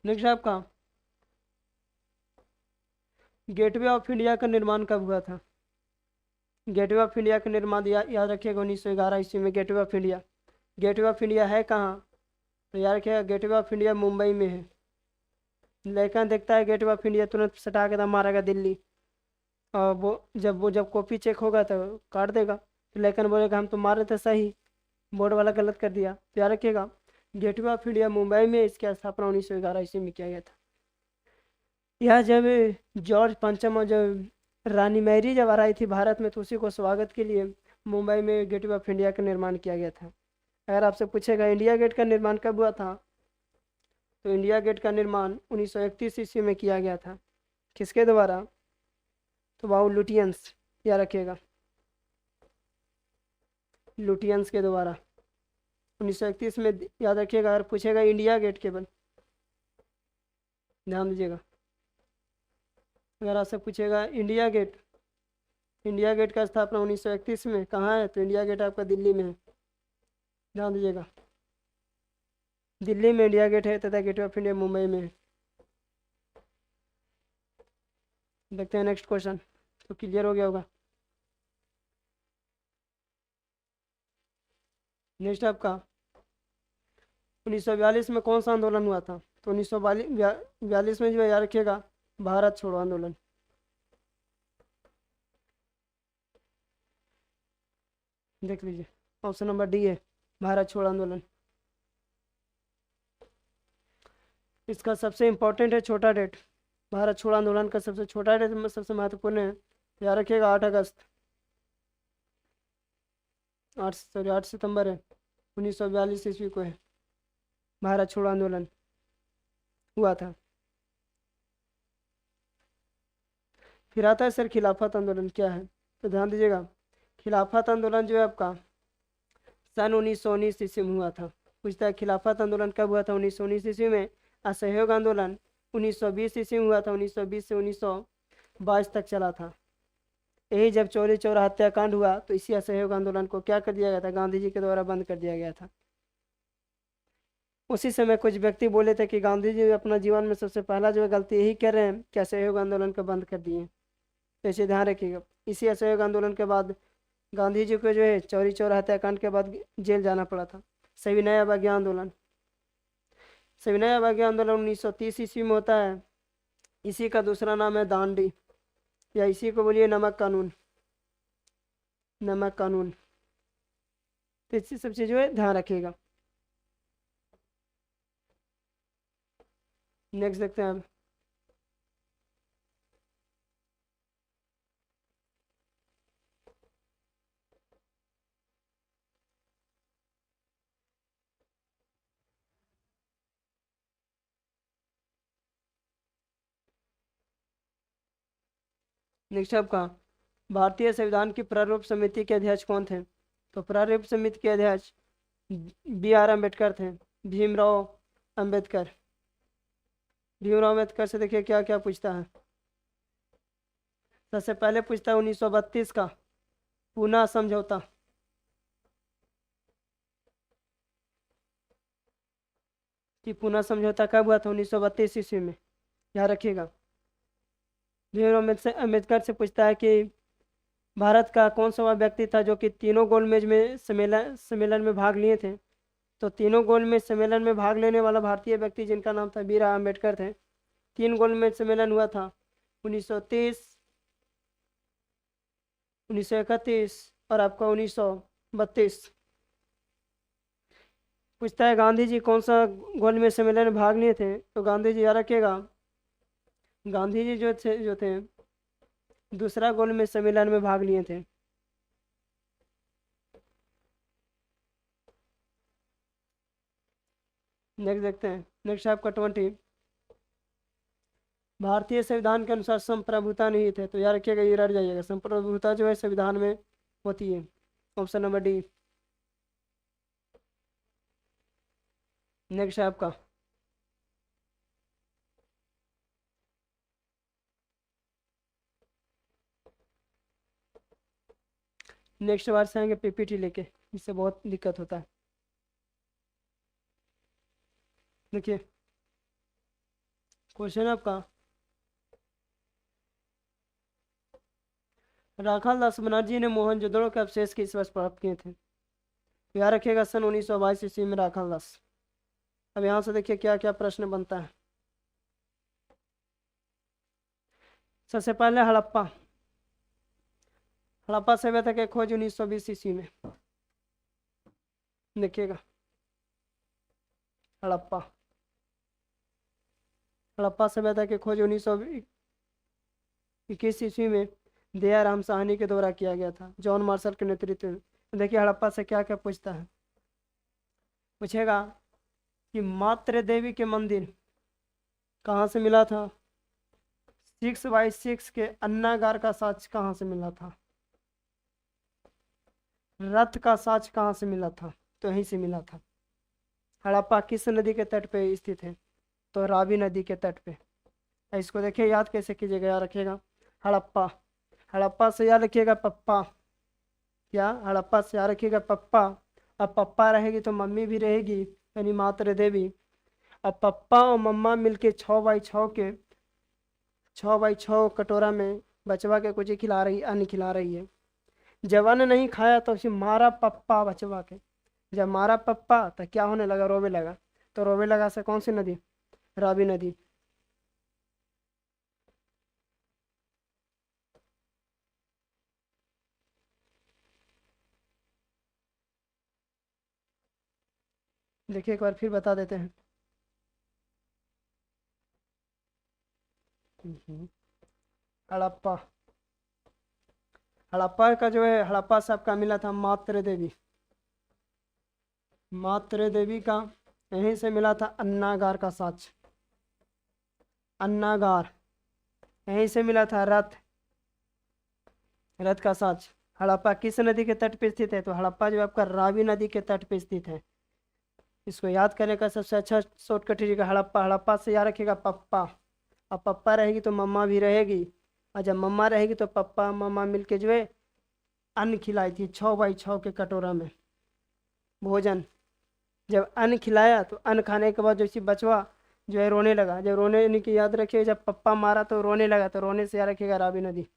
नेक्स्ट आपका गेटवे ऑफ इंडिया का निर्माण कब हुआ था? गेटवे ऑफ इंडिया का निर्माण याद रखिएगा 1911 ईस्वी में gateway of India. Gateway of India है कहाँ? तो याद रखिएगा गेटवे ऑफ इंडिया मुंबई में है। लेकिन देखता है गेटवे ऑफ इंडिया, तुरंत सटा के मारेगा दिल्ली, और वो जब कॉपी चेक होगा तो काट देगा। तो लेकिन बोलेगा हम तो मार रहे थे सही, बोर्ड वाला गलत कर दिया। तो याद रखिएगा गेटवे ऑफ इंडिया मुंबई में, इसकी स्थापना 1911 ईस्वी में किया गया था। यह जब जॉर्ज पंचम और जब रानी मैरी जब आ रही थी भारत में, तो उसी को स्वागत के लिए मुंबई में गेटवे ऑफ इंडिया का निर्माण किया गया था। अगर आपसे पूछेगा इंडिया गेट का निर्माण कब हुआ था, तो इंडिया गेट का निर्माण 1931 ईस्वी में किया गया था। किसके द्वारा? तो वाओ लुटियंस, याद रखिएगा लुटियंस के द्वारा 1931 में। याद रखिएगा, अगर पूछेगा इंडिया गेट केवल, ध्यान दीजिएगा, अगर आपसे पूछेगा इंडिया गेट, इंडिया गेट का स्थापना 1931 में कहाँ है, तो इंडिया गेट आपका दिल्ली में है। ध्यान दीजिएगा दिल्ली में इंडिया गेट है, तथा गेट ऑफ इंडिया मुंबई में है। देखते हैं नेक्स्ट क्वेश्चन, तो क्लियर हो गया होगा। नेक्स्ट आपका 1942 में कौन सा आंदोलन हुआ था? तो 1942 में जो है याद रखिएगा भारत छोड़ो आंदोलन। देख लीजिए, ऑप्शन नंबर डी है भारत छोड़ो आंदोलन। इसका सबसे इम्पोर्टेंट है छोटा डेट, भारत छोड़ो आंदोलन का सबसे छोटा डेट सबसे महत्वपूर्ण है, याद रखिएगा 8 अगस्त 8 सितंबर है 1942 ईस्वी को है भारत छोड़ो आंदोलन हुआ था। फिर आता है सर खिलाफत आंदोलन क्या है? तो ध्यान दीजिएगा खिलाफत आंदोलन जो है आपका सन 1919 ईस्वी में हुआ था। पूछता है खिलाफत आंदोलन कब हुआ था? 1919 ईस्वी में। असहयोग आंदोलन 1920 ईस्वी में हुआ था, 1920 से 1922 तक चला था। यही जब चौरी चौरा हत्याकांड हुआ, तो इसी असहयोग आंदोलन को क्या कर दिया गया था? गांधी जी के द्वारा बंद कर दिया गया था। उसी समय कुछ व्यक्ति बोले थे कि गांधी जी अपना जीवन में सबसे पहला जो है गलती यही कर रहे हैं कि असहयोग आंदोलन को बंद कर दिए। तो इसे ध्यान रखिएगा। इसी असहयोग आंदोलन के बाद गांधी जी को जो है चौरी चौरा हत्याकांड के बाद जेल जाना पड़ा था। सविनय अवज्ञा आंदोलन, सविनय अवज्ञा आंदोलन 1930 ईस्वी में होता है। इसी का दूसरा नाम है दांडी, या इसी को बोलिए नमक कानून, नमक कानून। तो इसी सब चीज़ जो है ध्यान रखिएगा। नेक्स्ट देखते हैं अब। नेक्स्ट आपका भारतीय संविधान की प्रारूप समिति के अध्यक्ष कौन थे? तो प्रारूप समिति के अध्यक्ष B.R. अम्बेडकर थे। भीमराव अम्बेडकर। भीमराव अम्बेडकर से देखिए क्या क्या पूछता है। सबसे पहले पूछता है 1932 का पूना समझौता, कि पूना समझौता कब हुआ था? 1932 ईस्वी में, याद रखिएगा। भीमराव अम्बेडकर से पूछता है कि भारत का कौन सा वह व्यक्ति था जो कि तीनों गोलमेज में सम्मेलन में भाग लिए थे? तो तीनों गोलमेज सम्मेलन में भाग लेने वाला भारतीय व्यक्ति जिनका नाम था B.R. अम्बेडकर थे। 3 गोलमेज सम्मेलन हुआ था 1930, 1931 और आपका 1932। पूछता है गांधी जी कौन सा गोल में सम्मेलन में भाग लिए थे, तो गांधी जी याद रखिएगा, गांधी जी जो थे दूसरा गोल में सम्मेलन में भाग लिए थे। नेक्स्ट देखते हैं, नेक्स्ट आपका 20। भारतीय संविधान के अनुसार संप्रभुता नहीं थे, तो याद रखिएगा ये रट जाइएगा, संप्रभुता जो है संविधान में होती है। Option number D. नेक्स्ट है आपका नेक्स्ट बार से आएंगे पीपीटी लेके, इससे बहुत दिक्कत होता है। देखिए क्वेश्चन आपका, राखालदास बनर्जी ने मोहनजोदड़ो के अवशेष किस वर्ष प्राप्त किए थे, तो याद रखिएगा सन 1922 ईस्वी में राखालदास। अब यहाँ से देखिए क्या क्या प्रश्न बनता है। सबसे पहले हड़प्पा, हड़प्पा सभ्यता की खोज 1920 ईस्वी में। देखिएगा हड़प्पा, हड़प्पा सभ्यता की खोज 1921 ईस्वी में दयाराम साहनी के द्वारा किया गया था, जॉन मार्शल के नेतृत्व में। देखिए हड़प्पा से क्या क्या पूछता है, पूछेगा कि मातृ देवी के मंदिर कहाँ से मिला था, 6x6 के अन्नागार का साक्ष्य कहाँ से मिला था, रथ का साक्ष्य कहाँ से मिला था, तो यहीं से मिला था। हड़प्पा किस नदी के तट पे स्थित है, तो रावी नदी के तट पे। इसको देखिए याद कैसे कीजिएगा, याद रखिएगा हड़प्पा, हड़प्पा से याद रखिएगा पप्पा, क्या हड़प्पा से याद रखिएगा पप्पा। अब पप्पा रहेगी तो मम्मी भी रहेगी, यानी मातृ देवी। अब पप्पा और मम्मा मिलके 6x6 कटोरा में बचवा के कुछ खिला रही, अन्न खिला रही है। जब अन्न नहीं खाया तो उसे मारा पप्पा बचवा के, जब मारा पप्पा तो क्या होने लगा, रोवे लगा। तो रोवे लगा से कौन सी नदी, रावी नदी। देखिए एक बार फिर बता देते हैं। हड़प्पा, हड़प्पा का जो है, हड़प्पा से आपका मिला था मातृ देवी, मातृ देवी का यहीं से मिला था अन्नागार का साक्ष्य, अन्नागार यहीं से मिला था रथ, रथ का साक्ष्य। हड़प्पा किस नदी के तट पर स्थित है, तो हड़प्पा जो आपका रावी नदी के तट पर स्थित है। इसको याद करने का सबसे अच्छा शॉर्टकट तरीका हड़प्पा, हड़प्पा से याद रखिएगा पप्पा। अब पप्पा रहेगी तो मम्मा भी रहेगी, और जब मम्मा रहेगी तो पप्पा मम्मा मिलके जो है अन्न खिलाई थी 6x6 के कटोरा में भोजन। जब अन्न खिलाया तो अन्न खाने के बाद जो सी बचवा जो है रोने लगा, जब रोने यानी कि याद रखिएगा जब पप्पा मारा तो रोने लगा, तो रोने से याद रखिएगा रावी नदी।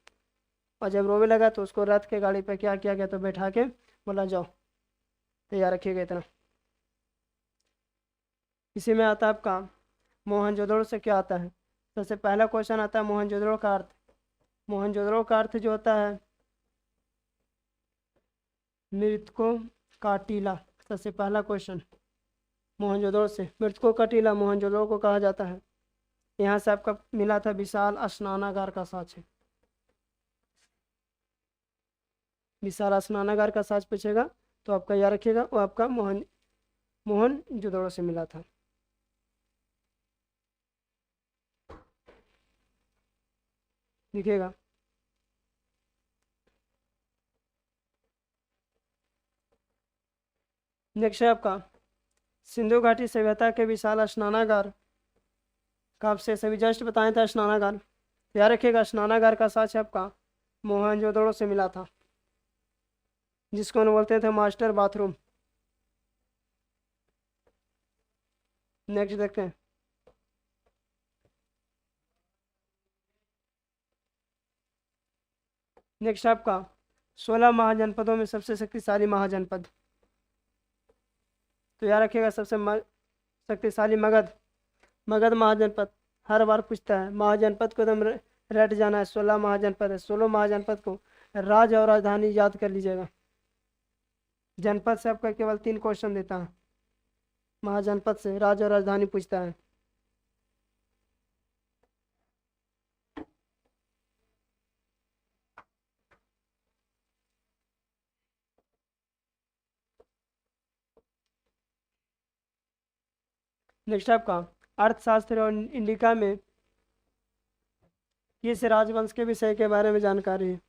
और जब रोने लगा तो उसको रथ के गाड़ी पे क्या किया गया, तो बैठा के बोला जाओ, तो याद रखिएगा इतना। इसी में आता है आपका मोहनजोदड़ो से क्या आता है। सबसे पहला क्वेश्चन आता है मोहनजोदड़ो का अर्थ। मोहनजोदड़ो का अर्थ जो होता है मृतकों का टीला। सबसे पहला क्वेश्चन मोहनजोदड़ो से, मृतकों का टीला मोहनजोदड़ो को कहा जाता है। यहाँ से आपका मिला था विशाल स्नानागार का साक्ष्य, विशाल स्नानागार का साक्ष्य पूछेगा तो आपका याद रखिएगा वो आपका मोहनजोदड़ो से मिला था। लिखिएगा नेक्स्ट है आपका सिंधु घाटी सभ्यता के विशाल स्नानागार का अवशेष अभी जस्ट बताया था स्नानागार। याद रखिएगा स्नानागार का साक्ष्य आपका मोहनजोदड़ो से मिला था, जिसको हम बोलते थे मास्टर बाथरूम। नेक्स्ट देखते हैं, नेक्स्ट आपका 16 महाजनपदों में सबसे शक्तिशाली महाजनपद। तो याद रखिएगा सबसे शक्तिशाली मगध, मगध महाजनपद। हर बार पूछता है महाजनपद को एकदम रट जाना है। 16 महाजनपद है, 16 महाजनपद को राज्य और राजधानी याद कर लीजिएगा। जनपद से आपका केवल 3 क्वेश्चन देता है, महाजनपद से राज्य और राजधानी पूछता है। नेक्स्ट आपका अर्थशास्त्र और इंडिका में किस राजवंश के विषय के बारे में जानकारी है।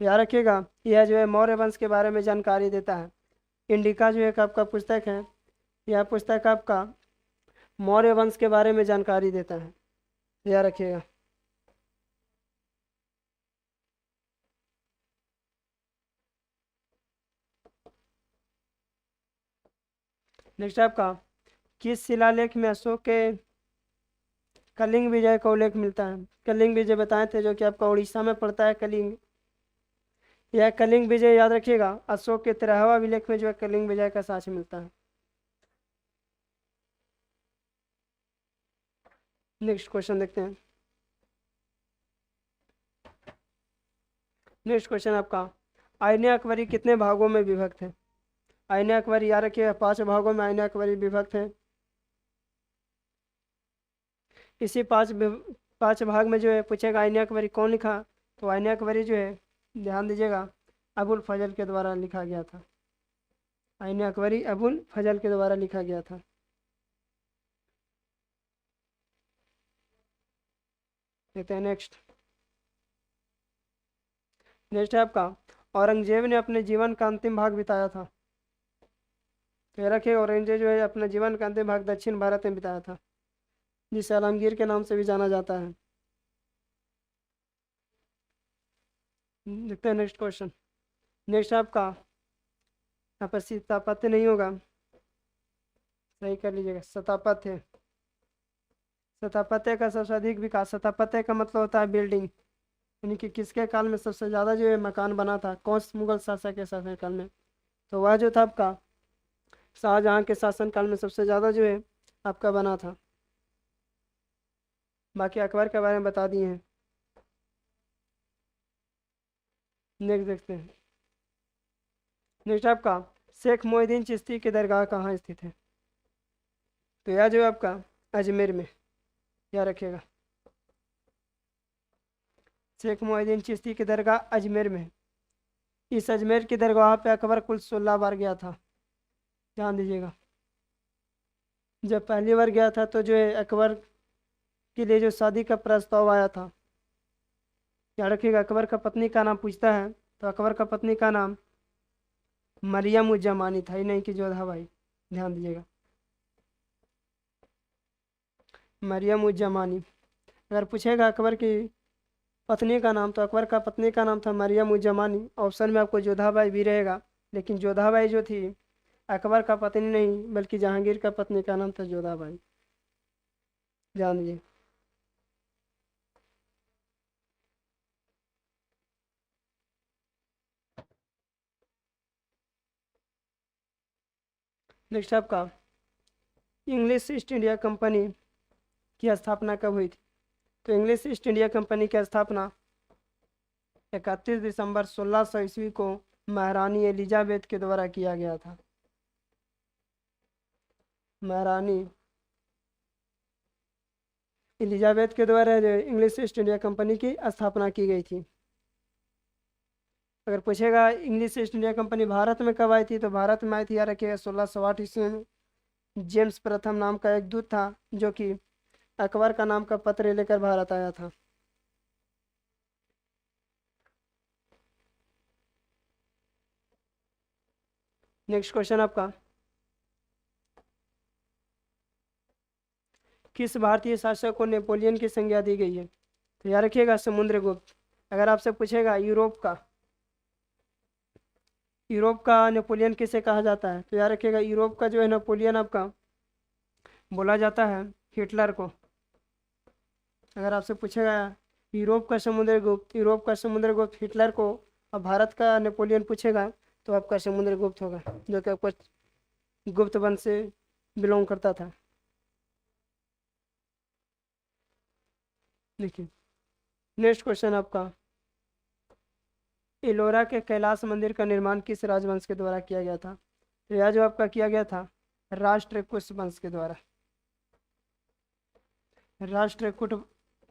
याद रखिएगा, यह जो है मौर्य वंश के बारे में जानकारी देता है। इंडिका जो एक आपका पुस्तक है, यह पुस्तक आपका मौर्य वंश के बारे में जानकारी देता है, याद रखिएगा। नेक्स्ट आपका किस शिलालेख में अशोक के कलिंग विजय का उल्लेख मिलता है। कलिंग विजय बताए थे, जो कि आपका उड़ीसा में पड़ता है कलिंग। यह कलिंग विजय याद रखिएगा, अशोक के 13वां अभिलेख में जो है कलिंग विजय का साक्ष्य मिलता है। नेक्स्ट क्वेश्चन देखते हैं। नेक्स्ट क्वेश्चन आपका आईने अकबरी कितने भागों में विभक्त है। आईने अकबरी याद रखिएगा 5 भागों में आईने अकबरी विभक्त है। इसी 5 भाग में जो है पूछेगा आईने अकबरी कौन लिखा, तो आईने अकबरी जो है ध्यान दीजिएगा अबुल फजल के द्वारा लिखा गया था। आईने अकबरी अबुल फजल के द्वारा लिखा गया था। देखते हैं नेक्स्ट। नेक्स्ट है आपका औरंगजेब ने अपने जीवन का अंतिम भाग बिताया था। तो ये रखिए औरंगजेब जो है अपना जीवन का अंतिम भाग दक्षिण भारत में बिताया था, जिसे आलमगीर के नाम से भी जाना जाता है। देखते हैं नेक्स्ट क्वेश्चन। नेक्स्ट आपका यहाँ पर सीतापत्य नहीं होगा, सही कर लीजिएगा, सतापत्य। सतापत्य का सबसे अधिक विकास, सतापत्य का मतलब होता है बिल्डिंग, यानी कि किसके काल में सबसे ज़्यादा जो है मकान बना था, कौन से मुगल शासक के शासनकाल में, तो वह जो था आपका शाहजहाँ के शासनकाल में सबसे ज़्यादा जो है आपका बना था। बाकी अकबर के बारे में बता दिए हैं। नेक्स्ट देखते हैं। नेक्स्ट आपका शेख मोहिद्दीन चिश्ती की दरगाह कहाँ स्थित है। तो यह जो है आपका अजमेर में, याद रखिएगा। शेख मोहिद्दीन चिश्ती की दरगाह अजमेर में। इस अजमेर की दरगाह पे अकबर कुल 16 बार गया था, ध्यान दीजिएगा। जब पहली बार गया था तो जो है अकबर के लिए जो शादी का प्रस्ताव आया था, याद रखिएगा अकबर का पत्नी का नाम पूछता है, तो अकबर का पत्नी का नाम मरियम उज जमानी था, ही नहीं कि जोधाबाई, ध्यान दीजिएगा, मरियम उज जमानी। अगर पूछेगा अकबर की पत्नी का नाम, तो अकबर का पत्नी का नाम था मरियम उज जमानी। ऑप्शन में आपको जोधाबाई भी रहेगा, लेकिन जोधाबाई जो थी अकबर का पत्नी नहीं, बल्कि जहांगीर का पत्नी का नाम था जोधाबाई, ध्यान दीजिए। नेक्स्ट आपका इंग्लिश ईस्ट इंडिया कंपनी की स्थापना कब हुई थी। तो इंग्लिश ईस्ट इंडिया कंपनी की स्थापना 31 दिसंबर 1600 ईस्वी को महारानी एलिजाबेथ के द्वारा किया गया था। महारानी एलिजाबेथ के द्वारा जो इंग्लिश ईस्ट इंडिया कंपनी की स्थापना की गई थी। अगर पूछेगा English east India company Bharat में कब आई थी, तो भारत में आई थी, याद रखिएगा 1608 ईस्वी में। जेम्स प्रथम नाम का एक दूत था, जो कि अकबर का नाम का पत्र लेकर भारत आया था। नेक्स्ट क्वेश्चन आपका किस भारतीय शासक को नेपोलियन की संज्ञा दी गई है। तो याद रखिएगा समुद्रगुप्त। अगर आपसे पूछेगा यूरोप का नेपोलियन किसे कहा जाता है, तो याद रखिएगा यूरोप का जो है नेपोलियन आपका बोला जाता है हिटलर को। अगर आपसे पूछेगा यूरोप का समुद्रगुप्त हिटलर को, और भारत का नेपोलियन पूछेगा तो आपका समुद्रगुप्त होगा, जो कि आपको गुप्त वंश से बिलोंग करता था। देखिए नेक्स्ट क्वेश्चन आपका एलोरा के कैलाश मंदिर का निर्माण किस राजवंश के द्वारा किया गया था? तो यह जो आपका किया गया था राष्ट्रकूट वंश के द्वारा। राष्ट्रकूट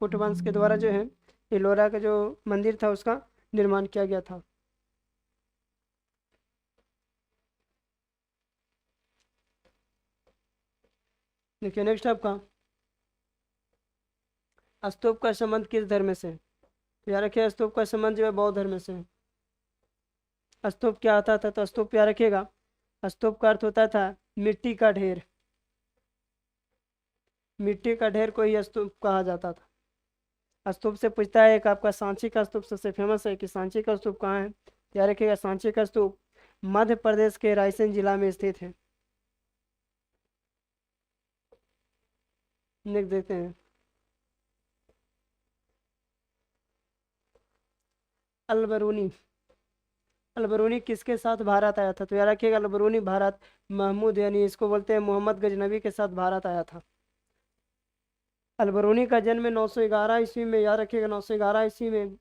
कूट वंश के द्वारा जो है एलोरा का जो मंदिर था उसका निर्माण किया गया था। देखिए नेक्स्ट आपका स्तूप का संबंध किस धर्म से? तो याद रखिए स्तूप का संबंध जो है बौद्ध धर्म से है। स्तूप क्या आता था? तो स्तूप याद रखिएगा स्तूप का अर्थ होता था मिट्टी का ढेर। मिट्टी का ढेर को ही स्तूप कहा जाता था। स्तूप से पूछता है एक आपका सांची का स्तूप सबसे फेमस है कि सांची का स्तूप कहाँ है? याद रखिएगा सांची का स्तूप मध्य प्रदेश के रायसेन जिला में स्थित है। नेक्स्ट देखते हैं अलबरूनी। अलबरूनी किसके साथ भारत आया था? तो याद रखिएगा अलबरूनी भारत महमूद यानी इसको बोलते हैं मोहम्मद गजनबी के साथ भारत आया था। अलबरूनी का जन्म 911 ईस्वी में, याद रखिएगा 911 ईस्वी में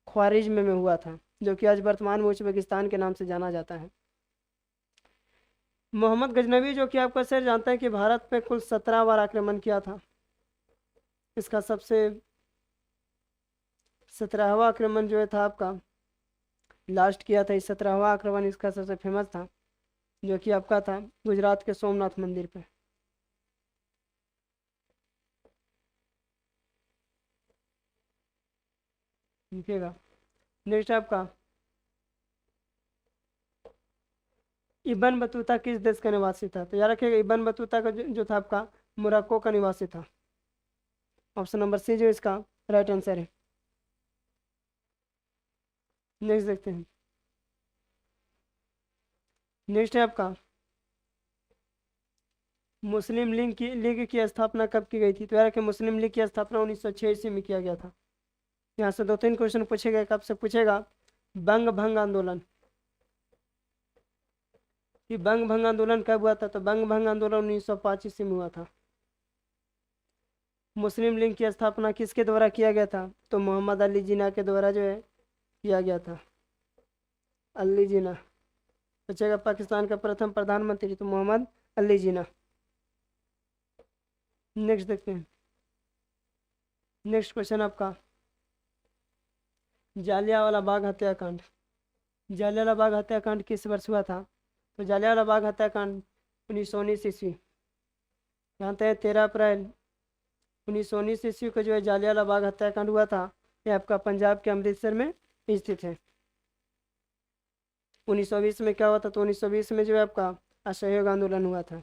ख्वारिज्म में हुआ था, जो कि आज वर्तमान में उज्बेकिस्तान के नाम से जाना जाता है। मोहम्मद गजनबी जो कि आपका सर जानता है कि भारत पे कुल 17 बार आक्रमण किया था। इसका सबसे 17वां आक्रमण जो है था आपका लास्ट किया था। इस 17वां आक्रमण इसका सबसे फेमस था जो कि आपका था गुजरात के सोमनाथ मंदिर पे। लिखिएगा नेक्स्ट आपका इब्न बतूता किस देश का निवासी था? तो याद रखिएगा इब्न बतूता का जो था आपका मोरक्को का निवासी था। ऑप्शन नंबर सी जो इसका राइट आंसर है। नेक्स्ट देखते हैं नेक्स्ट है आपका मुस्लिम लीग की स्थापना कब की गई थी? तो यार कि मुस्लिम लीग की स्थापना 1906 ईस्वी में किया गया था। यहाँ से 2-3 क्वेश्चन पूछेगा। कब से पूछेगा बंग भंग आंदोलन कि बंग भंग आंदोलन कब हुआ था? तो बंग भंग आंदोलन 1905 ईस्वी में हुआ था। मुस्लिम लीग की स्थापना किसके द्वारा किया गया था? तो मोहम्मद अली जिन्ना के द्वारा जो है किया गया था। अली जिन्ना पूछेगा पाकिस्तान का प्रथम प्रधानमंत्री तो मोहम्मद अली जिन्ना। नेक्स्ट देखते हैं नेक्स्ट क्वेश्चन आपका जालियांवाला बाग हत्याकांड। जालियांवाला बाग हत्याकांड किस वर्ष हुआ था? तो जालियांवाला बाग हत्याकांड 1919 ईस्वी। जानते हैं 13 अप्रैल 1919 ईस्वी को जो है जालियांवाला बाग हत्याकांड हुआ था। ये आपका पंजाब के अमृतसर में स्थित है। 1920 में क्या हुआ था? तो 1920 में जो है आपका असहयोग आंदोलन हुआ था।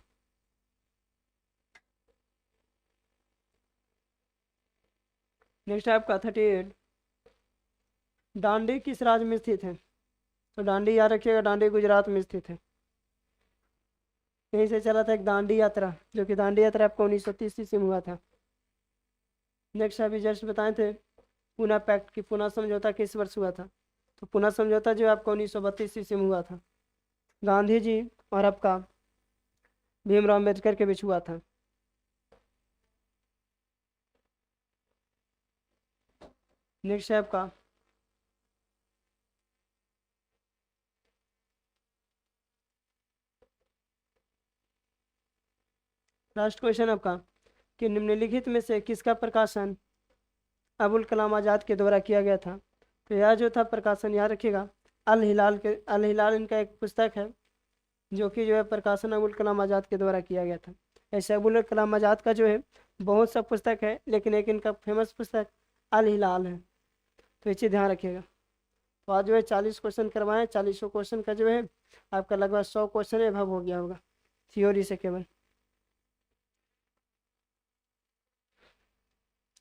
नेक्स्ट है आपका 38 डांडी किस राज्य में स्थित है? तो डांडी याद रखिएगा डांडी गुजरात में स्थित है। यहीं से चला था एक दांडी यात्रा जो कि दांडी यात्रा आपको 1930 ईस्वी में हुआ था। नेक्स्ट अभी जस्ट बताए थे पूना पैक्ट की पूना समझौता किस वर्ष हुआ था? तो पूना समझौता जो आपको 1932 ईस्वी में हुआ था। गांधी जी और आपका भीमराव अम्बेडकर के बीच हुआ था। नेक्स्ट है आपका लास्ट क्वेश्चन आपका कि निम्नलिखित में से किसका प्रकाशन अबुल कलाम आज़ाद के द्वारा किया गया था? तो यह जो था प्रकाशन याद रखिएगा अल हिलाल इनका एक पुस्तक है जो कि जो है प्रकाशन अबुल कलाम आज़ाद के द्वारा किया गया था। ऐसे अबुल कलाम आज़ाद का जो है बहुत सा पुस्तक है लेकिन एक इनका फेमस पुस्तक अल हिलाल है। तो ये चीज़ ध्यान रखिएगा। तो आज जो है 40 क्वेश्चन करवाएं। 40 क्वेश्चन का जो है आपका लगभग 100 क्वेश्चन अभाव हो गया होगा थ्योरी से केवल।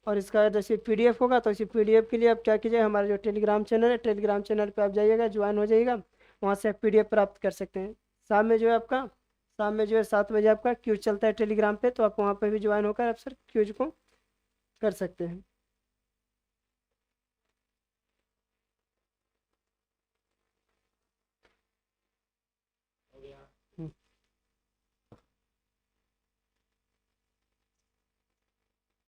और इसका जैसे पीडीएफ होगा तो इसी पीडीएफ के लिए आप क्या कीजिए हमारा जो टेलीग्राम चैनल है टेलीग्राम चैनल पे आप जाइएगा ज्वाइन हो जाइएगा। वहाँ से आप पीडीएफ प्राप्त कर सकते हैं। शाम में जो है आपका शाम में जो है 7 बजे आपका क्यूज चलता है टेलीग्राम पे तो आप वहाँ पे भी ज्वाइन होकर आप सर क्यूज को कर सकते हैं।